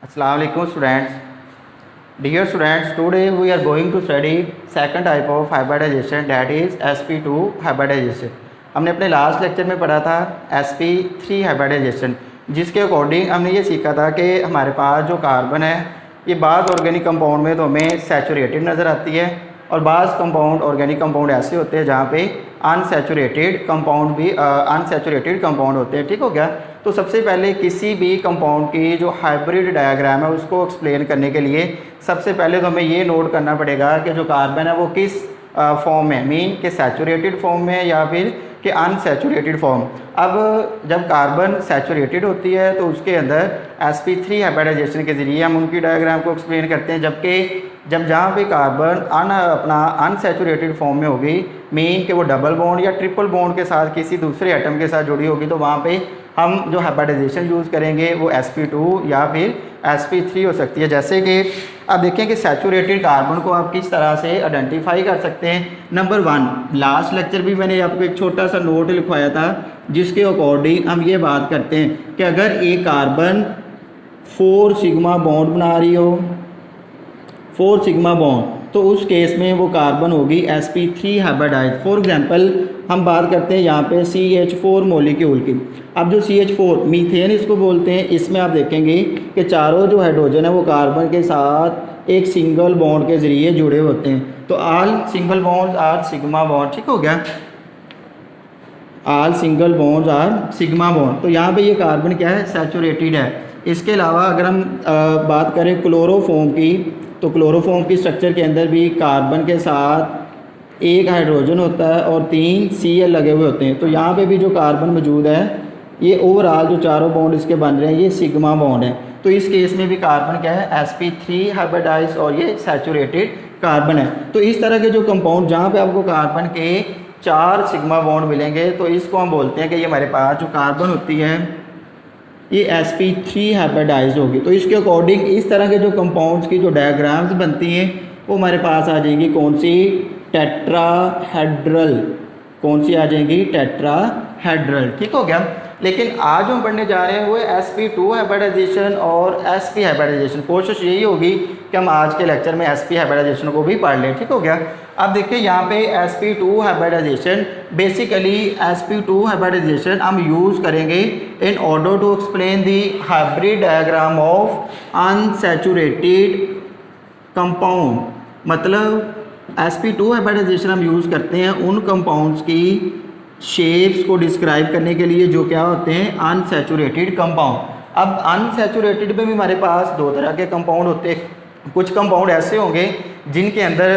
Assalamu alaikum students. Dear students, today we are going to study second type of hybridization, that is sp2 hybridization. हमने अपने last lecture में पढ़ा था sp3 hybridisation, जिसके according हमने ये सीखा था कि हमारे पास जो कार्बन है ये बाज़ ऑर्गेनिक कंपाउंड में तो हमें सैचुरेटेड नज़र आती है और बाज़ कंपाउंड ऑर्गेनिक कंपाउंड ऐसे होते हैं जहाँ पे अनसैचुरेटेड कंपाउंड होते हैं। ठीक हो गया। तो सबसे पहले किसी भी कंपाउंड की जो हाइब्रिड डायग्राम है उसको एक्सप्लेन करने के लिए सबसे पहले तो हमें ये नोट करना पड़ेगा कि जो कार्बन है वो किस फॉर्म में, मीन के सैचुरेटेड फॉर्म में या फिर कि अनसैचुरेटेड फॉर्म। अब जब कार्बन सैचुरेटेड होती है तो उसके अंदर sp3 हाइब्रिडाइजेशन के ज़रिए हम उनकी डायग्राम को एक्सप्लेन करते हैं, जबकि जहाँ पे कार्बन अपना अनसैचुरेटेड फॉर्म में होगी, मीन कि वो डबल बॉन्ड या ट्रिपल बॉन्ड के साथ किसी दूसरे एटम के साथ जुड़ी होगी, तो वहाँ पे हम जो हाइब्रिडाइजेशन यूज़ करेंगे वो sp2 या फिर sp3 हो सकती है। जैसे कि अब देखें कि सैचुरेटेड कार्बन को आप किस तरह से आइडेंटिफाई कर सकते हैं। नंबर 1, लास्ट लेक्चर भी मैंने आपको एक छोटा सा नोट लिखवाया था जिसके अकॉर्डिंग हम ये बात करते हैं कि अगर एक कार्बन 4 सिग्मा बॉन्ड बना रही हो, 4 सिग्मा बॉन्ड, तो उस केस में वो कार्बन होगी sp3 हाइब्रिडाइज। फॉर एग्जांपल हम बात करते हैं यहाँ पे CH4 मॉलिक्यूल की। अब जो CH4 मीथेन इसको बोलते हैं, इसमें आप देखेंगे कि चारों जो हाइड्रोजन है वो कार्बन के साथ एक सिंगल बॉन्ड के ज़रिए जुड़े होते हैं। तो all single bonds are sigma bond. ठीक हो गया, all single bonds are sigma bond. तो यहाँ पे ये कार्बन क्या है, सैचुरेटेड है। इसके अलावा अगर हम बात करें क्लोरोफॉर्म की, तो क्लोरोफॉर्म की स्ट्रक्चर के अंदर भी कार्बन के साथ एक हाइड्रोजन होता है और 3 Cl लगे हुए होते हैं। तो यहाँ पे भी जो कार्बन मौजूद है, ये ओवरऑल जो चारों बॉन्ड इसके बन रहे हैं ये सिग्मा बॉन्ड है। तो इस केस में भी कार्बन क्या है, sp3 हाइब्रिडाइज और ये सैचुरेटेड कार्बन है। तो इस तरह के जो कंपाउंड जहाँ पे आपको कार्बन के 4 सिग्मा बॉन्ड मिलेंगे, तो इसको हम बोलते हैं कि ये हमारे पास जो कार्बन होती है ये sp3 हाइब्रिडाइज होगी। तो इसके अकॉर्डिंग इस तरह के जो कंपाउंड्स की जो डायग्राम्स बनती हैं वो हमारे पास आ जाएंगी कौन सी, टेट्राहेड्रल। कौन सी आ जाएंगी, टेट्राहेड्रल। ठीक हो गया। लेकिन आज हम पढ़ने जा रहे हैं वो sp2 हाइब्रिडाइजेशन और sp हाइब्रिडाइजेशन। कोशिश यही होगी कि हम आज के लेक्चर में sp हाइब्रिडाइजेशन को भी पढ़ लें। ठीक हो गया। अब देखिए यहाँ पे sp2 hybridisation, basically sp2 hybridisation हम यूज़ करेंगे in order to explain the hybrid diagram of unsaturated compound. मतलब sp2 हाइब्रिडाइजेशन हम यूज़ करते हैं उन कंपाउंड्स की शेप्स को डिस्क्राइब करने के लिए जो क्या होते हैं, अनसैचुरेटेड कंपाउंड। अब अनसैचुरेटेड में भी हमारे पास 2 तरह के कंपाउंड होते हैं। कुछ कंपाउंड ऐसे होंगे जिनके अंदर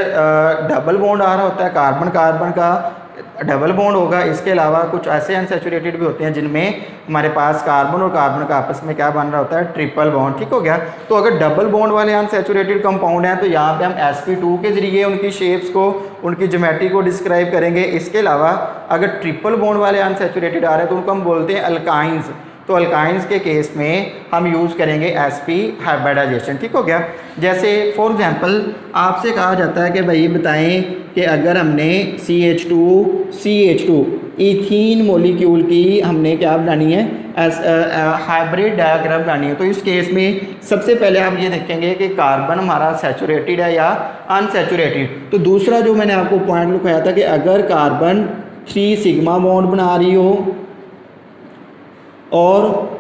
डबल बॉन्ड आ रहा होता है, कार्बन कार्बन का डबल बॉन्ड होगा। इसके अलावा कुछ ऐसे अनसैचुरेटेड भी होते हैं जिनमें हमारे पास कार्बन और कार्बन का आपस में क्या बन रहा होता है, ट्रिपल बॉन्ड। ठीक हो गया। तो अगर डबल बॉन्ड वाले अनसैचुरेटेड कंपाउंड हैं तो यहाँ पे हम sp2 के ज़रिए उनकी शेप्स को, उनकी ज्योमेट्री को डिस्क्राइब करेंगे। इसके अलावा अगर ट्रिपल बॉन्ड वाले अनसैचुरेटेड आ रहे हैं तो उनको हम बोलते हैं अल्काइंस। तो अल्काइंस के केस में हम यूज़ करेंगे sp हाइब्रिडाइजेशन। ठीक हो गया। जैसे फॉर एग्जांपल आपसे कहा जाता है कि भाई बताएं कि अगर हमने CH2 इथीन मॉलिक्यूल की हमने क्या बनानी है, हाइब्रिड डायग्राम बनानी है। तो इस केस में सबसे पहले आप ये देखेंगे कि कार्बन हमारा सैचुरेटेड है या अनसैचुरेटेड। तो दूसरा जो मैंने आपको पॉइंट लिखाया था कि अगर कार्बन 3 सिग्मा बॉन्ड बना रही हो और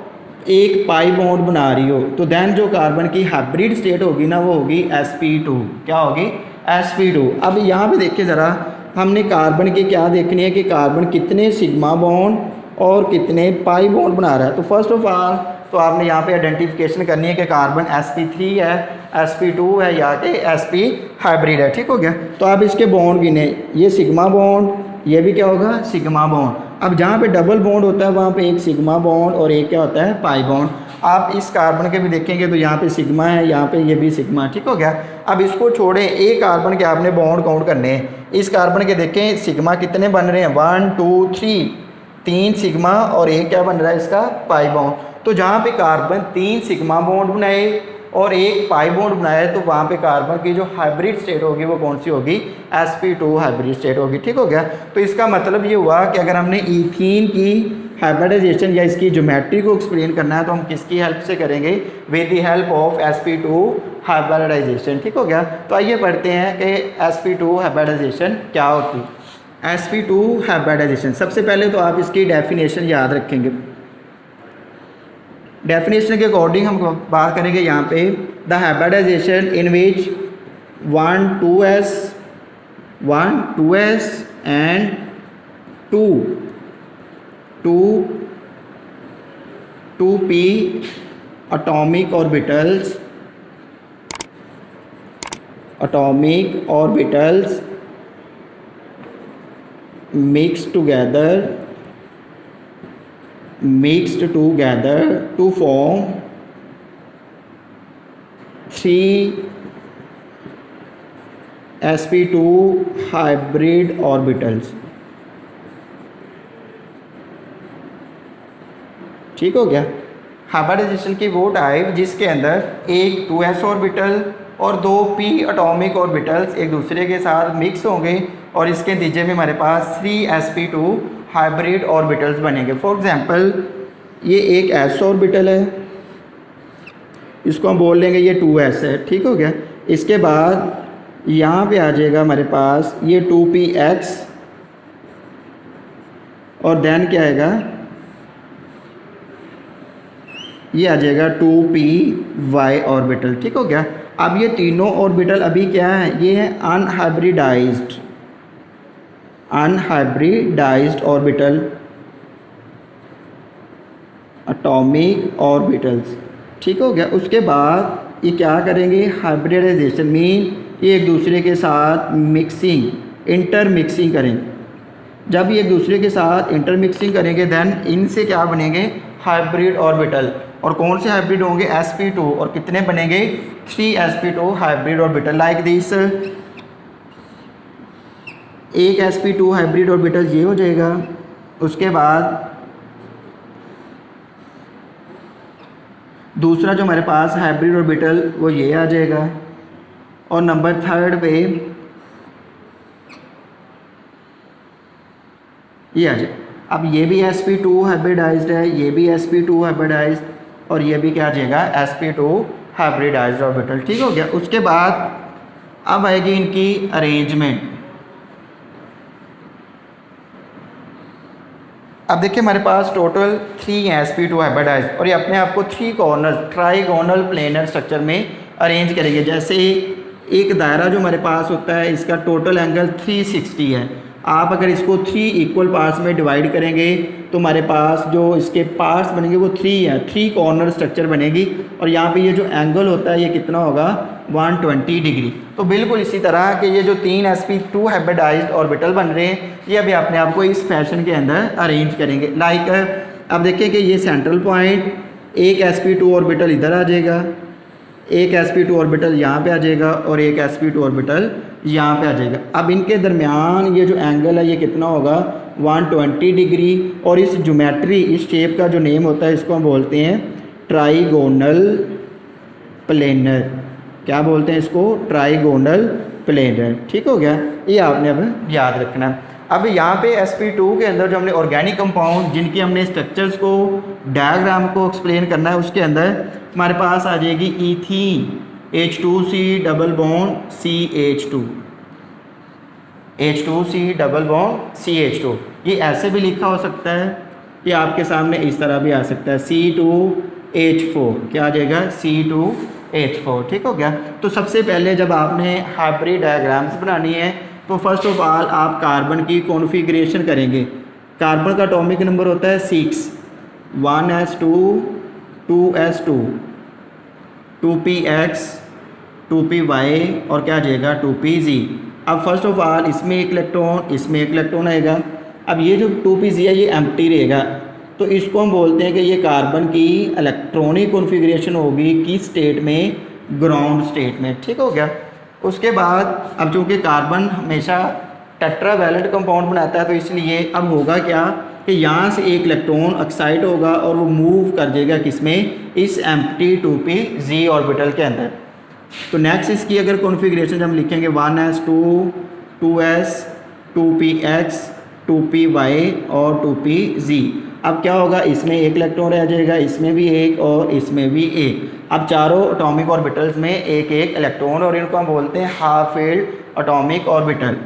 एक पाई बॉन्ड बना रही हो, तो देन जो कार्बन की हाइब्रिड स्टेट होगी ना वो होगी sp2। क्या होगी, sp2। अब यहाँ पे देखिए ज़रा, हमने कार्बन की क्या देखनी है कि कार्बन कितने सिग्मा बॉन्ड और कितने पाई बॉन्ड बना रहा है। तो फर्स्ट ऑफ ऑल तो आपने यहाँ पे आइडेंटिफिकेशन करनी है कि कार्बन sp3 है, sp2 है या कि sp हाइब्रिड है। ठीक हो गया। तो आप इसके बॉन्ड गिने, ये सिग्मा बॉन्ड, ये भी क्या होगा, सिग्मा बॉन्ड। अब जहाँ पे डबल बॉन्ड होता है वहाँ पे एक सिग्मा बॉन्ड और एक क्या होता है, पाई बॉन्ड। आप इस कार्बन के भी देखेंगे तो यहाँ पे सिग्मा है, यहाँ पे ये भी सिग्मा। ठीक हो गया। अब इसको छोड़ें, एक कार्बन के आपने बॉन्ड काउंट करने हैं। इस कार्बन के देखें सिग्मा कितने बन रहे हैं, 1 2 3 सिग्मा और एक क्या बन रहा है इसका, पाई बॉन्ड। तो जहाँ पे कार्बन 3 सिग्मा बॉन्ड बनाए और एक पाई बॉन्ड बनाया तो वहाँ पे कार्बन की जो हाइब्रिड स्टेट होगी वो कौन सी होगी, sp2 हाइब्रिड स्टेट होगी। ठीक हो गया। तो इसका मतलब ये हुआ कि अगर हमने इथीन की हाइब्रिडाइजेशन या इसकी ज्योमेट्री को एक्सप्लेन करना है तो हम किसकी हेल्प से करेंगे, with the help of sp2 hybridisation. ठीक हो गया। तो आइए पढ़ते हैं कि sp2 हाइब्रिडाइजेशन क्या होती है। sp2 हाइब्रिडाइजेशन, सबसे पहले तो आप इसकी डेफिनेशन याद रखेंगे। डेफिनेशन के अकॉर्डिंग हम बात करेंगे यहाँ पे, the hybridisation in which 1 2s and 2p atomic orbitals mixed together to form 3 sp2 hybrid orbitals। ठीक हो गया। हाइब्रिडाइजेशन की वो टाइप जिसके अंदर एक 2s ऑर्बिटल और 2p एटॉमिक ऑर्बिटल्स एक दूसरे के साथ मिक्स होंगे और इसके नतीजे में हमारे पास 3 sp2 हाइब्रिड ऑर्बिटल्स बनेंगे। फॉर एग्जांपल ये एक s ऑर्बिटल है, इसको हम बोल लेंगे ये 2s है। ठीक हो गया। इसके बाद यहाँ पे आ जाएगा हमारे पास ये 2px और देन क्या आएगा, ये आ जाएगा 2py ऑर्बिटल। ठीक हो गया। अब ये तीनों ऑर्बिटल अभी क्या है, ये है अनहाइब्रिडाइज्ड ऑर्बिटल, एटॉमिक ऑर्बिटल्स। ठीक हो गया। उसके बाद ये क्या करेंगे, हाइब्रिडाइजेशन मीन ये एक दूसरे के साथ इंटरमिक्सिंग करेंगे। जब ये एक दूसरे के साथ इंटरमिक्सिंग करेंगे देन इनसे क्या बनेंगे, हाइब्रिड ऑर्बिटल। और कौन से हाइब्रिड होंगे, sp2। और कितने बनेंगे, 3 sp2 hybrid orbital like this. एक sp2 हाइब्रिड ऑर्बिटल ये हो जाएगा। उसके बाद दूसरा जो हमारे पास हाइब्रिड ऑर्बिटल वो ये आ जाएगा। और नंबर 3 पे ये आ जाए। अब ये भी sp2 हाइब्रिडाइज्ड है, ये भी sp2 हाइब्रिडाइज्ड और ये भी क्या आ जाएगा, sp2 हाइब्रिडाइज्ड ऑर्बिटल। ठीक हो गया। उसके बाद अब आएगी इनकी अरेंजमेंट। अब देखिए हमारे पास टोटल 3 हैं sp2 हाइब्रिडाइज्ड और ये अपने आप को 3 कॉर्नर ट्राइगोनल प्लेनर स्ट्रक्चर में अरेंज करेंगे। जैसे एक दायरा जो हमारे पास होता है इसका टोटल एंगल 360 है। आप अगर इसको 3 इक्वल पार्ट्स में डिवाइड करेंगे तो हमारे पास जो इसके पार्ट्स बनेंगे वो 3 है, 3 कॉर्नर स्ट्रक्चर बनेगी। और यहाँ पे ये जो एंगल होता है ये कितना होगा, 120 डिग्री। तो बिल्कुल इसी तरह के ये जो 3 sp2 हाइब्रिडाइज्ड ऑर्बिटल बन रहे हैं ये अभी अपने आप को इस फैशन के अंदर अरेंज करेंगे। लाइक अब देखिए कि ये सेंट्रल पॉइंट, एक sp2 ऑर्बिटल इधर आ जाएगा, एक sp2 ऑर्बिटल यहाँ पे आ जाएगा और एक sp2 ऑर्बिटल यहाँ पे आ जाएगा। अब इनके दरमियान ये जो एंगल है ये कितना होगा, 120 डिग्री। और इस ज्योमेट्री, इस शेप का जो नेम होता है इसको हम बोलते हैं ट्राइगोनल प्लेनर। क्या बोलते हैं इसको, ट्राइगोनल प्लेनर। ठीक हो गया। ये आपने अब याद रखना है। अब यहाँ पे sp2 के अंदर जो हमने ऑर्गेनिक कंपाउंड जिनकी हमने स्ट्रक्चर्स को, डायग्राम को एक्सप्लेन करना है, उसके अंदर हमारे पास आ जाएगी ethene, H2C double bond CH2, H2C double bond CH2। ये ऐसे भी लिखा हो सकता है, ये आपके सामने इस तरह भी आ सकता है C2H4। क्या आ जाएगा, C2H4। ठीक हो गया। तो सबसे पहले जब आपने हाइब्रिड डायग्राम्स बनानी है तो फर्स्ट ऑफ ऑल आप कार्बन की कॉन्फ़िगरेशन करेंगे। कार्बन का एटॉमिक नंबर होता है 6, 1s2 2s2 2px 2py और क्या आ जाएगा 2pz। अब फर्स्ट ऑफ ऑल इसमें एक इलेक्ट्रॉन, इसमें एक इलेक्ट्रॉन आएगा। अब ये जो 2pz है ये एम्प्टी रहेगा, तो इसको हम बोलते हैं कि ये कार्बन की इलेक्ट्रॉनिक कॉन्फ़िगरेशन होगी किस स्टेट में, ग्राउंड स्टेट में। ठीक हो गया। उसके बाद अब चूँकि कार्बन हमेशा टेट्रावैलेंट कंपाउंड बनाता है तो इसलिए अब होगा क्या कि यहाँ से एक इलेक्ट्रॉन एक्साइट होगा और वो मूव कर जाएगा किसमें, इस एम्प्टी 2pz ऑर्बिटल के अंदर। तो नेक्स्ट इसकी अगर कॉन्फ़िगरेशन हम लिखेंगे 1s2 2s 2px 2py और 2pz। अब क्या होगा, इसमें एक इलेक्ट्रॉन रह जाएगा, इसमें भी एक और इसमें भी एक। अब चारों एटॉमिक ऑर्बिटल्स में एक एक इलेक्ट्रॉन, और इनको हम बोलते हैं half filled atomic orbital.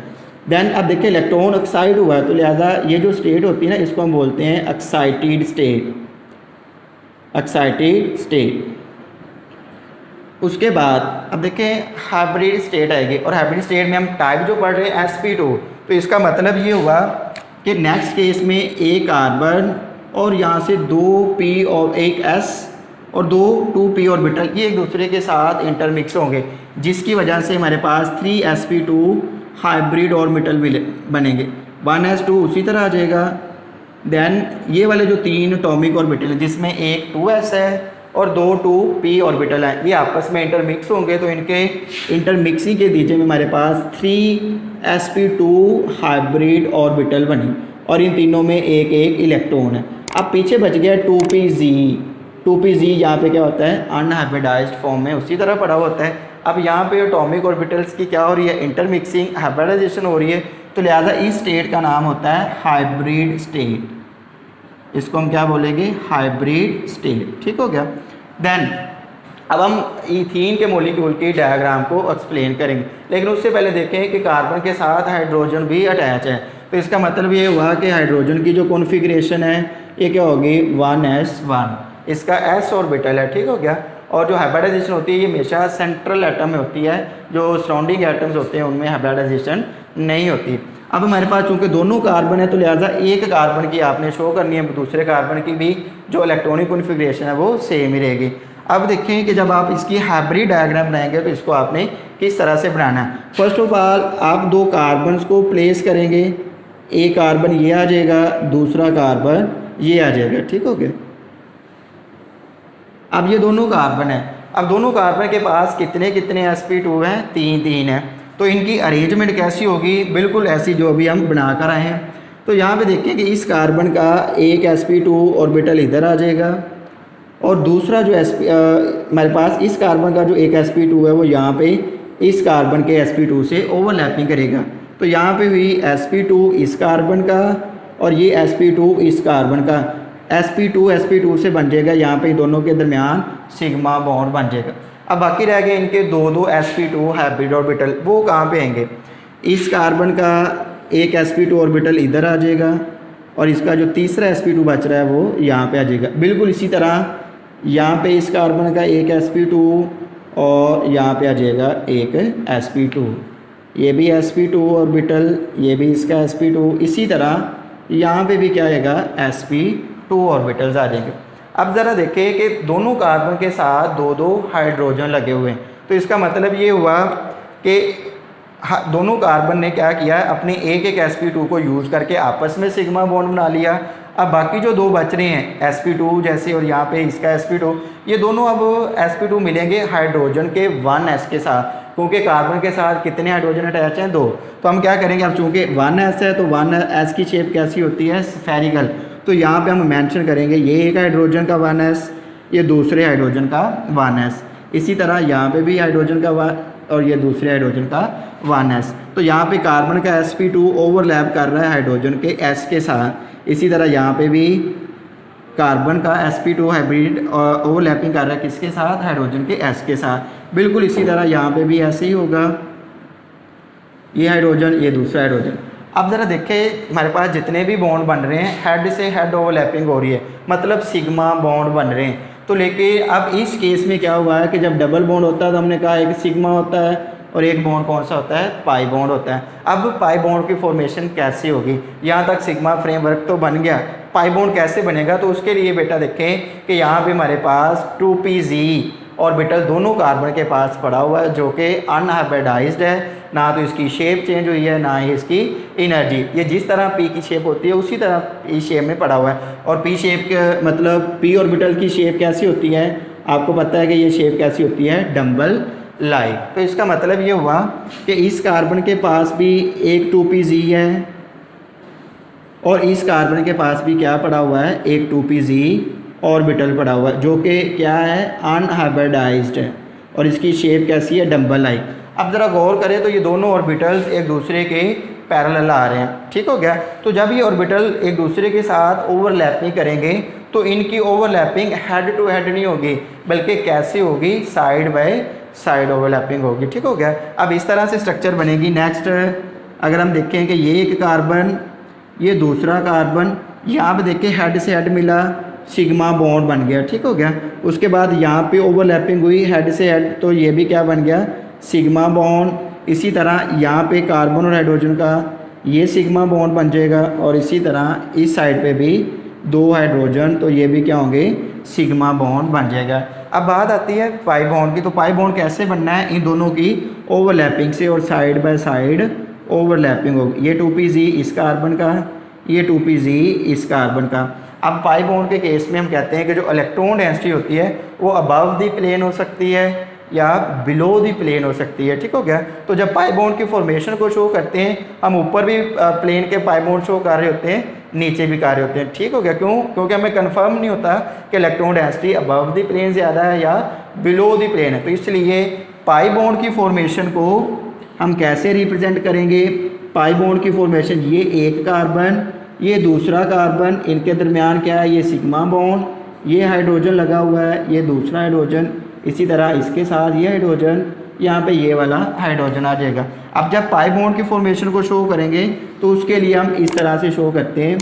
Then अब देखिए इलेक्ट्रॉन एक्साइड हुआ है, तो लिहाजा ये जो स्टेट होती है ना, इसको हम बोलते हैं एक्साइटेड स्टेट, एक्साइटेड स्टेट। उसके बाद अब देखें हाइब्रिड स्टेट आएगी, और हाइब्रिड स्टेट में हम टाइप जो पढ़ रहे हैं sp2, तो इसका मतलब ये हुआ कि नेक्स्ट केस में एक कार्बन और यहाँ से 2p और एक s और 2p ऑर्बिटल, ये एक दूसरे के साथ इंटरमिक्स होंगे, जिसकी वजह से हमारे पास 3sp2 हाइब्रिड ऑर्बिटल बनेंगे। 1s2 उसी तरह आ जाएगा। देन ये वाले जो 3 एटॉमिक ऑर्बिटल है, जिसमें एक 2s है और 2 2p ऑर्बिटल हैं, ये आपस में इंटरमिक्स होंगे, तो इनके इंटरमिक्सिंग के नतीजे में हमारे पास 3sp2 हाइब्रिड ऑर्बिटल बनी, और इन तीनों में एक एक इलेक्ट्रॉन है। अब पीछे बच गया 2pz। 2pz यहाँ पे क्या होता है, अनहाइब्रिडाइज्ड फॉर्म में उसी तरह पड़ा होता है। अब यहाँ पे एटॉमिक ऑर्बिटल्स की क्या हो रही है, इंटरमिक्सिंग, हाइब्रिडाइजेशन हो रही है, तो लिहाजा इस स्टेट का नाम होता है हाइब्रिड स्टेट। इसको हम क्या बोलेंगे, हाइब्रिड स्टेट। ठीक हो गया। देन अब हम ईथीन के मॉलिक्यूल की डायग्राम को एक्सप्लेन करेंगे, लेकिन उससे पहले देखें कि कार्बन के साथ हाइड्रोजन भी अटैच है, तो इसका मतलब ये हुआ कि हाइड्रोजन की जो कॉन्फ़िगरेशन है ये क्या होगी, 1s1, इसका s ऑर्बिटल है। ठीक हो गया। और जो हाइब्रिडाइजेशन होती है ये हमेशा सेंट्रल एटम में होती है, जो सराउंडिंग एटम्स होते हैं उनमें हाइब्रिडाइजेशन नहीं होती। अब हमारे पास चूँकि दोनों कार्बन है, तो लिहाजा एक कार्बन की आपने शो करनी है, दूसरे कार्बन की भी जो इलेक्ट्रॉनिक कॉन्फ़िगरेशन है वो सेम ही रहेगी। अब देखें कि जब आप इसकी हाइब्रिड डायग्राम बनाएंगे तो इसको आपने किस तरह से बनाना है। फर्स्ट ऑफ ऑल आप 2 कार्बन्स को प्लेस करेंगे, एक कार्बन ये आ जाएगा, दूसरा कार्बन ये आ जाएगा। ठीक हो गया। अब ये दोनों कार्बन है, अब दोनों कार्बन के पास कितने कितने sp2 हैं, 3 है, तो इनकी अरेंजमेंट कैसी होगी, बिल्कुल ऐसी जो अभी हम बना कर आए हैं। तो यहाँ पे देखिए कि इस कार्बन का एक sp2 ऑर्बिटल इधर आ जाएगा, और दूसरा जो हमारे पास इस कार्बन का जो एक sp2 है वो यहाँ पे इस कार्बन के sp2 से ओवरलैपिंग करेगा। तो यहाँ पे हुई sp2 इस कार्बन का और ये sp2 इस कार्बन का, sp2 से बन जाएगा यहाँ पे दोनों के दरमियान सिग्मा बॉन्ड बन जाएगा। अब बाकी रह गए इनके 2 sp2 हाइब्रिड ऑर्बिटल, वो कहाँ पे आएंगे, इस कार्बन का एक sp2 ऑर्बिटल इधर आ जाएगा, और इसका जो तीसरा sp2 बच रहा है वो यहाँ पे आ जाएगा। बिल्कुल इसी तरह यहाँ पे इस कार्बन का एक sp2 और यहाँ पे आ जाएगा एक sp2, ये भी sp2 ऑर्बिटल, ये भी इसका sp2, इसी तरह यहाँ पे भी क्या आएगा, sp2 ऑर्बिटल्स आ जाएंगे। अब ज़रा देखें कि दोनों कार्बन के साथ 2 हाइड्रोजन लगे हुए हैं, तो इसका मतलब ये हुआ कि दोनों कार्बन ने क्या किया, अपने एक sp2 को यूज़ करके आपस में सिग्मा बॉन्ड बना लिया। अब बाकी जो 2 बच रहे हैं sp2 जैसे और यहाँ पे इसका sp2, ये दोनों अब sp2 मिलेंगे हाइड्रोजन के 1s के साथ, क्योंकि कार्बन के साथ कितने हाइड्रोजन अटैच हैं, 2। तो हम क्या करेंगे, अब चूँकि 1s है तो 1s की शेप कैसी होती है, स्फेरिकल, तो यहाँ पे हम मेंशन करेंगे ये एक हाइड्रोजन का 1s, ये दूसरे हाइड्रोजन का 1s, इसी तरह यहाँ पे भी हाइड्रोजन का 1 और ये दूसरे हाइड्रोजन का 1s। तो यहाँ पे कार्बन का sp2 ओवरलैप कर रहा है हाइड्रोजन के s के साथ, इसी तरह यहाँ पे भी कार्बन का sp2 हाइब्रिड ओवरलैपिंग कर रहा है किसके साथ, हाइड्रोजन के s के साथ। बिल्कुल इसी तरह यहाँ पे भी ऐसे ही होगा, ये हाइड्रोजन ये दूसरा हाइड्रोजन। अब ज़रा देखें हमारे पास जितने भी बॉन्ड बन रहे हैं हेड से हेड ओवरलैपिंग हो रही है, मतलब सिग्मा बॉन्ड बन रहे हैं। तो लेकिन अब इस केस में क्या हुआ है कि जब डबल बॉन्ड होता है तो हमने कहा एक सिग्मा होता है और एक बॉन्ड कौन सा होता है, पाई बॉन्ड होता है। अब पाई बॉन्ड की फॉर्मेशन कैसे होगी, यहाँ तक सिग्मा फ्रेमवर्क तो बन गया, पाई बॉन्ड कैसे बनेगा, तो उसके लिए बेटा देखें कि यहाँ पे हमारे पास 2pz ऑर्बिटल दोनों कार्बन के पास पड़ा हुआ है, जो कि अनहाइब्रिडाइज्ड है, ना तो इसकी शेप चेंज हुई है ना ही इसकी एनर्जी। ये जिस तरह पी की शेप होती है उसी तरह इस शेप में पड़ा हुआ है। और पी शेप के मतलब पी ऑर्बिटल की शेप कैसी होती है, आपको पता है कि ये शेप कैसी होती है, डम्बल लाइक। तो इसका मतलब ये हुआ कि इस कार्बन के पास भी एक 2pz है और इस कार्बन के पास भी क्या पड़ा हुआ है, एक 2pz ऑर्बिटल पड़ा हुआ है, जो कि क्या है, अनहाइब्रिडाइज्ड है, और इसकी शेप कैसी है, डम्बल लाइक। अब ज़रा गौर करें तो ये दोनों ऑर्बिटल्स एक दूसरे के पैरेलल आ रहे हैं, ठीक हो गया। तो जब ये ऑर्बिटल एक दूसरे के साथ ओवरलैपिंग करेंगे तो इनकी ओवरलैपिंग हेड टू हेड नहीं होगी, बल्कि कैसे होगी, साइड बाय साइड ओवरलैपिंग होगी, ठीक हो गया। अब इस तरह से स्ट्रक्चर बनेगी। नेक्स्ट अगर हम देखें कि ये एक कार्बन, ये दूसरा कार्बन, यहाँ पे देखें हेड से हेड मिला, सिग्मा बॉन्ड बन गया, ठीक हो गया। उसके बाद यहाँ पे ओवरलैपिंग हुई हेड से हेड, तो ये भी क्या बन गया, सिग्मा बॉन्ड। इसी तरह यहाँ पे कार्बन और हाइड्रोजन का ये सिग्मा बॉन्ड बन जाएगा, और इसी तरह इस साइड पे भी 2 हाइड्रोजन, तो ये भी क्या होंगे, सिग्मा बॉन्ड बन जाएगा। अब बात आती है पाई बॉन्ड की। तो पाई बॉन्ड कैसे बनना है, इन दोनों की ओवरलैपिंग से और साइड बाय साइड ओवरलैपिंग होगी। ये 2pz इस कार्बन का, ये 2pz इस कार्बन का। अब पाई बॉन्ड के केस में हम कहते हैं कि जो इलेक्ट्रॉन डेंसिटी होती है वो अबव द प्लेन हो सकती है या बिलो द प्लेन हो सकती है, ठीक हो गया। तो जब पाई बॉन्ड की फॉर्मेशन को शो करते हैं, हम ऊपर भी प्लेन के पाई बॉन्ड शो कर रहे होते हैं, नीचे भी कर रहे होते हैं, ठीक हो गया। क्यों, क्योंकि हमें कंफर्म नहीं होता कि electron density above the plane ज़्यादा है या बिलो द प्लेन है। तो इसलिए पाई बॉन्ड की फॉर्मेशन को हम कैसे रिप्रेजेंट करेंगे, पाई बॉन्ड की फॉर्मेशन, ये एक कार्बन, ये दूसरा कार्बन, इनके दरमियान क्या है, ये सिग्मा बॉन्ड, ये हाइड्रोजन लगा हुआ है, ये दूसरा हाइड्रोजन, इसी तरह इसके साथ ये हाइड्रोजन, यहाँ पे ये वाला हाइड्रोजन आ जाएगा। अब जब पाई बॉन्ड की फॉर्मेशन को शो करेंगे तो उसके लिए हम इस तरह से शो करते हैं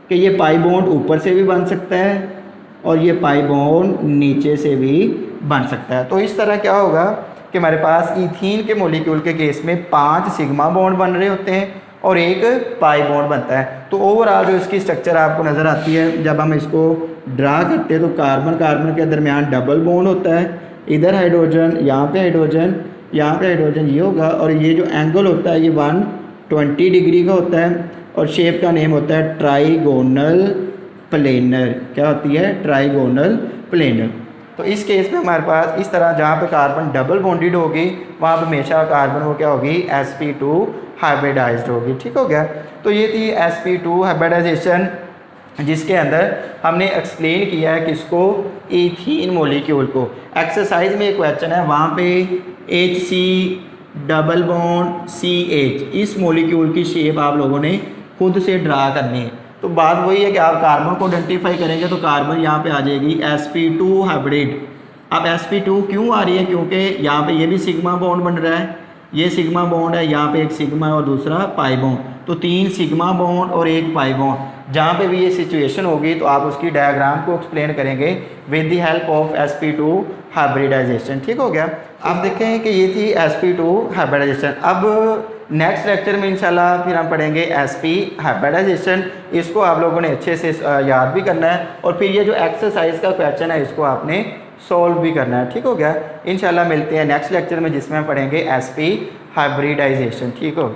कि ये पाई बॉन्ड ऊपर से भी बन सकता है और ये पाई बॉन्ड नीचे से भी बन सकता है। तो इस तरह क्या होगा कि हमारे पास ईथीन के मॉलिक्यूल के केस में 5 सिग्मा बॉन्ड बन रहे होते हैं और एक पाई बॉन्ड बनता है। तो ओवरऑल जो इसकी स्ट्रक्चर आपको नज़र आती है, जब हम इसको ड्रा करते हैं तो कार्बन कार्बन के दरमियान डबल बॉन्ड होता है, इधर हाइड्रोजन, यहाँ पे हाइड्रोजन, यहाँ पे हाइड्रोजन, ये होगा। और ये जो एंगल होता है ये 120 डिग्री का होता है और शेप का नेम होता है ट्राइगोनल प्लेनर। क्या होती है, ट्राइगोनल प्लेनर। तो इस केस में हमारे पास इस तरह जहाँ पे कार्बन डबल बॉन्डेड होगी वहाँ पे हमेशा कार्बन वो क्या होगी, sp2 हाइब्रिडाइज्ड होगी, ठीक हो गया। तो ये थी sp2 हाइब्रिडाइजेशन, जिसके अंदर हमने एक्सप्लेन किया है किसको, ईथीन मॉलिक्यूल को। एक्सरसाइज में एक क्वेश्चन है, वहाँ पे HC डबल बॉन्ड CH, इस मॉलिक्यूल की शेप आप लोगों ने खुद से ड्रा करनी है। तो बात वही है कि आप कार्बन को आइडेंटिफाई करेंगे तो कार्बन यहाँ पे आ जाएगी sp2 हाइब्रिड। अब sp2 क्यों आ रही है, क्योंकि यहाँ पे ये भी सिग्मा बॉन्ड बन रहा है, ये सिग्मा बॉन्ड है, यहाँ पे एक सिग्मा और दूसरा पाई बॉन्ड, तो 3 सिग्मा बॉन्ड और एक पाई बॉन्ड। जहाँ पे भी ये सिचुएशन होगी तो आप उसकी डायग्राम को एक्सप्लेन करेंगे with the help of sp2 hybridisation, ठीक हो गया। आप देखें कि ये थी sp2 हाइब्रिडाइजेशन। अब नेक्स्ट लेक्चर में इंशाल्लाह फिर हम पढ़ेंगे sp हाइब्रिडाइजेशन। इसको आप लोगों ने अच्छे से याद भी करना है और फिर ये जो एक्सरसाइज का क्वेश्चन है इसको आपने सॉल्व भी करना है, ठीक हो गया। इंशाल्लाह मिलते हैं नेक्स्ट लेक्चर में जिसमें हम पढ़ेंगे sp हाइब्रिडाइजेशन, ठीक हो।